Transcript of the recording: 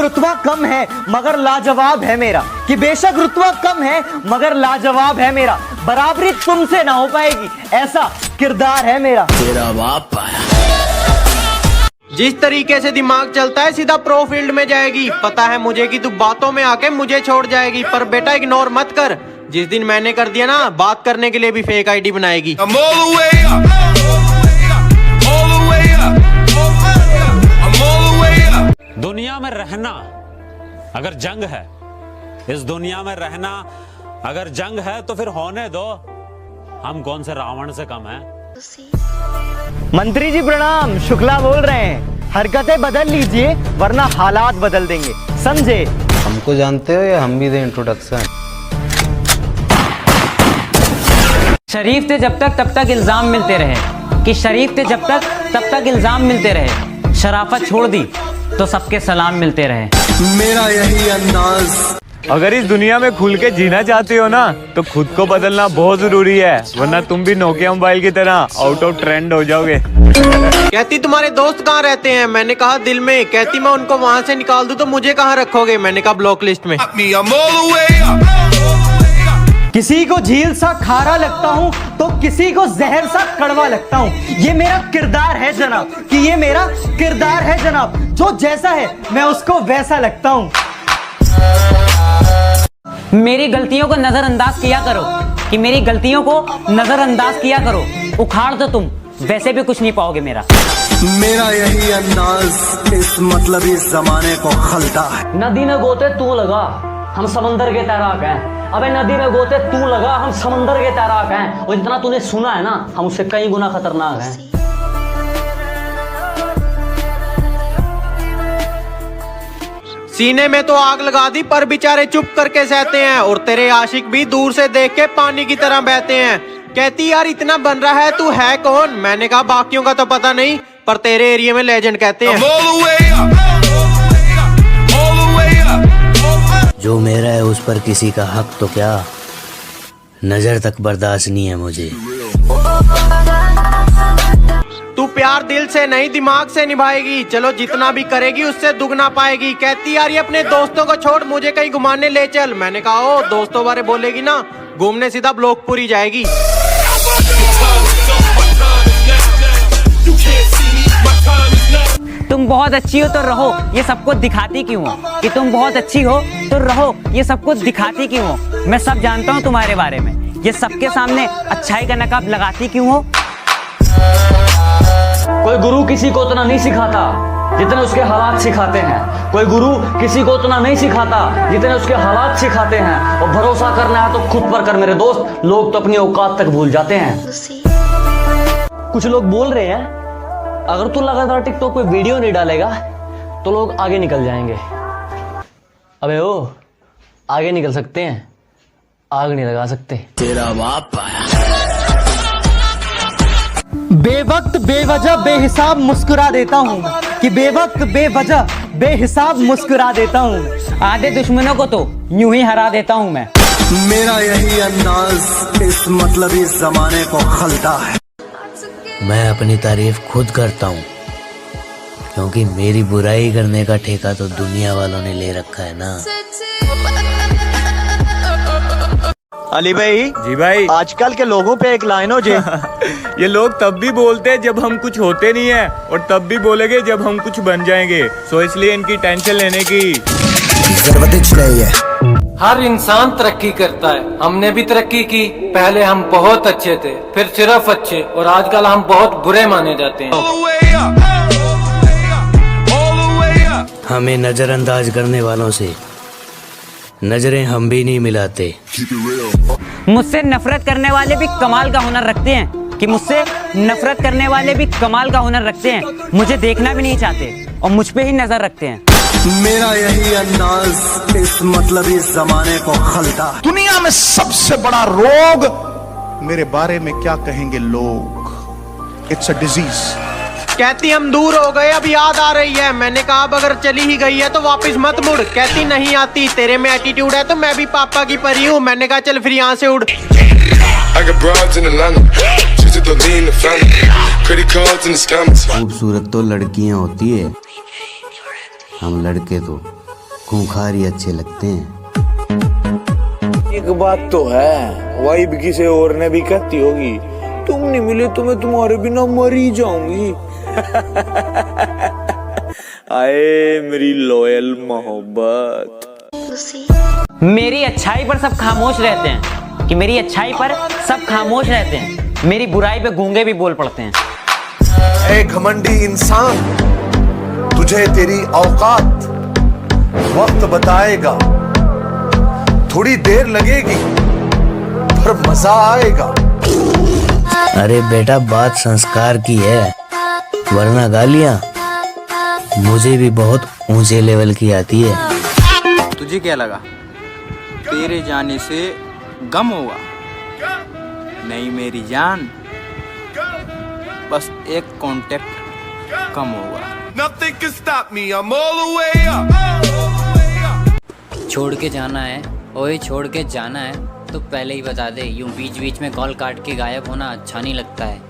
रुतबा कम है मगर लाजवाब है मेरा, कि बेशक रुतबा कम है मगर लाजवाब है मेरा, बराबरी तुमसे ना हो पाएगी ऐसा किरदार है मेरा। तेरा बाप पाया। जिस तरीके से दिमाग चलता है सीधा प्रो फील्ड में जाएगी। पता है मुझे कि तू बातों में आके मुझे छोड़ जाएगी, पर बेटा इग्नोर मत कर। जिस दिन मैंने कर दिया ना, बात करने के लिए भी फेक आईडी बनाएगी। दुनिया में रहना अगर जंग है, इस दुनिया में रहना अगर जंग है तो फिर होने दो, हम कौन से रावण से कम हैं। मंत्री जी प्रणाम, शुक्ला बोल रहे हैं। हरकतें बदल लीजिए वरना हालात बदल देंगे, समझे? हमको जानते हो या हम भी दें इंट्रोडक्शन? शरीफ थे जब तक तब तक इल्जाम मिलते रहे, कि शरीफ थे जब तक तब तक इल्जाम मिलते रहे, शराफत छोड़ दी तो सबके सलाम मिलते रहे। मेरा यही अंदाज। अगर इस दुनिया में खुल के जीना चाहते हो ना तो खुद को बदलना बहुत जरूरी है, वरना तुम भी नोकिया मोबाइल की तरह आउट ऑफ ट्रेंड हो जाओगे। कहती तुम्हारे दोस्त कहाँ रहते हैं? मैंने कहा दिल में। कहती मैं उनको वहाँ से निकाल दूं तो मुझे कहाँ रखोगे? मैंने कहा ब्लॉक लिस्ट में। किसी को झील सा खारा लगता हूँ तो किसी को जहर सा कड़वा लगता हूँ। ये मेरा किरदार है जनाब, कि ये मेरा किरदार है जनाब, जो जैसा है मैं उसको वैसा लगता हूँ। मेरी गलतियों को नजरअंदाज किया करो, कि मेरी गलतियों को नजरअंदाज किया करो। उखाड़ दो तुम, वैसे भी कुछ नहीं पाओगे मेरा। मेरा यही अंदाज इस मतलब इस जमाने को खलता है। नदी में गोते तू लगा, हम समंदर के तैराक हैं। अबे नदी में गोते तू लगा, हम समंदर के तैराक हैं। और जितना तूने सुना है ना, हम उससे कई गुना खतरनाक हैं। सीने में तो आग लगा दी पर बेचारे चुप करके सहते हैं, और तेरे आशिक भी दूर से देख के पानी की तरह बहते हैं। कहती यार इतना बन रहा है, तू है कौन? मैंने कहा बाकियों का तो पता नहीं, पर तेरे एरिया में लेजेंड कहते हैं। जो मेरा है उस पर किसी का हक तो क्या, नजर तक बर्दाश्त नहीं है मुझे। तू प्यार दिल से नहीं दिमाग से निभाएगी, चलो जितना भी करेगी उससे दुगना पाएगी। कहती यार ये अपने दोस्तों को छोड़ मुझे कहीं घुमाने ले चल। मैंने कहा ओ दोस्तों बारे बोलेगी ना, घूमने सीधा ब्लॉकपुरी जाएगी। तुम बहुत अच्छी हो तो रहो, ये सबको दिखाती क्यों हो? कि तुम बहुत अच्छी हो तो रहो, ये सबको दिखाती क्यों हो? मैं सब जानता हूँ तुम्हारे बारे में, ये सबके सामने अच्छाई का नकाब लगाती क्यों हो? कोई गुरु किसी को उतना नहीं सिखाता जितने उसके हालात सिखाते हैं। कोई गुरु किसी को उतना नहीं सिखाता जितने उसके हालात सिखाते हैं। और भरोसा करना है तो खुद पर कर मेरे दोस्त, लोग तो अपनी औकात तक भूल जाते हैं। कुछ लोग बोल रहे हैं अगर तू लगातार टिकटॉक पे वीडियो नहीं डालेगा तो लोग आगे निकल जाएंगे। अबे ओ, आगे निकल सकते हैं, आग नहीं लगा सकते। तेरा बाप पाया। बेवक्त बेवजह बेहिसाब मुस्कुरा देता हूँ, कि बेवक्त बेवजह बेहिसाब मुस्कुरा देता हूँ। आधे दुश्मनों को तो यूं ही हरा देता हूँ मैं। मेरा यही अंदाज इस मतलब इस जमाने को खलता है। मैं अपनी तारीफ खुद करता हूँ, क्योंकि मेरी बुराई करने का ठेका तो दुनिया वालों ने ले रखा है ना। अली भाई। जी भाई। आजकल के लोगों पे एक लाइन हो जे ये लोग तब भी बोलते हैं जब हम कुछ होते नहीं है, और तब भी बोलेंगे जब हम कुछ बन जाएंगे। सो इसलिए इनकी टेंशन लेने की जरूरत नहीं है। हर इंसान तरक्की करता है, हमने भी तरक्की की। पहले हम बहुत अच्छे थे, फिर सिर्फ अच्छे, और आजकल हम बहुत बुरे माने जाते हैं। हमें नजरअंदाज करने वालों से नजरें हम भी नहीं मिलाते। मुझसे नफरत करने वाले भी कमाल का हुनर रखते हैं, कि मुझसे नफरत करने वाले भी कमाल का हुनर रखते हैं। मुझे देखना भी नहीं चाहते और मुझ पे ही नजर रखते हैं। मेरा यही अंदाज इस मतलब इस जमाने को खलता है। दुनिया में सबसे बड़ा रोग, मेरे बारे में क्या कहेंगे लोग, इट्स अ डिजीज। कहती हम दूर हो गए अब याद आ रही है। मैंने कहा अब अगर चली ही गई है तो वापस मत मुड़। कहती नहीं आती, तेरे में एटीट्यूड है तो मैं भी पापा की परी हूँ। मैंने कहा चल फिर यहाँ से उड़। खूबसूरत तो लड़कियां होती है, हम लड़के तो खूंखार ही अच्छे लगते हैं। एक बात तो है, वाइब किसी और ने भी कहती होगी, तुम नहीं मिले तो मैं तुम्हारे बिना मर ही जाऊंगी। आए मेरी लॉयल मोहब्बत। मेरी अच्छाई पर सब खामोश रहते हैं, कि मेरी अच्छाई पर सब खामोश रहते हैं, मेरी बुराई पे गूंगे भी बोल पड़ते हैं। ए घमंडी इंसान, तुझे तेरी औकात वक्त बताएगा। थोड़ी देर लगेगी पर मजा आएगा। अरे बेटा, बात संस्कार की है, वरना गालियां मुझे भी बहुत ऊंचे लेवल की आती है। तुझे क्या लगा तेरे जाने से गम होगा? नहीं मेरी जान, बस एक कांटेक्ट कम होगा। Nothing can stop me, I'm all the way up. छोड़ के जाना है, ओए छोड़ के जाना है तो पहले ही बता दे, यूं बीच बीच में कॉल काट के गायब होना अच्छा नहीं लगता है।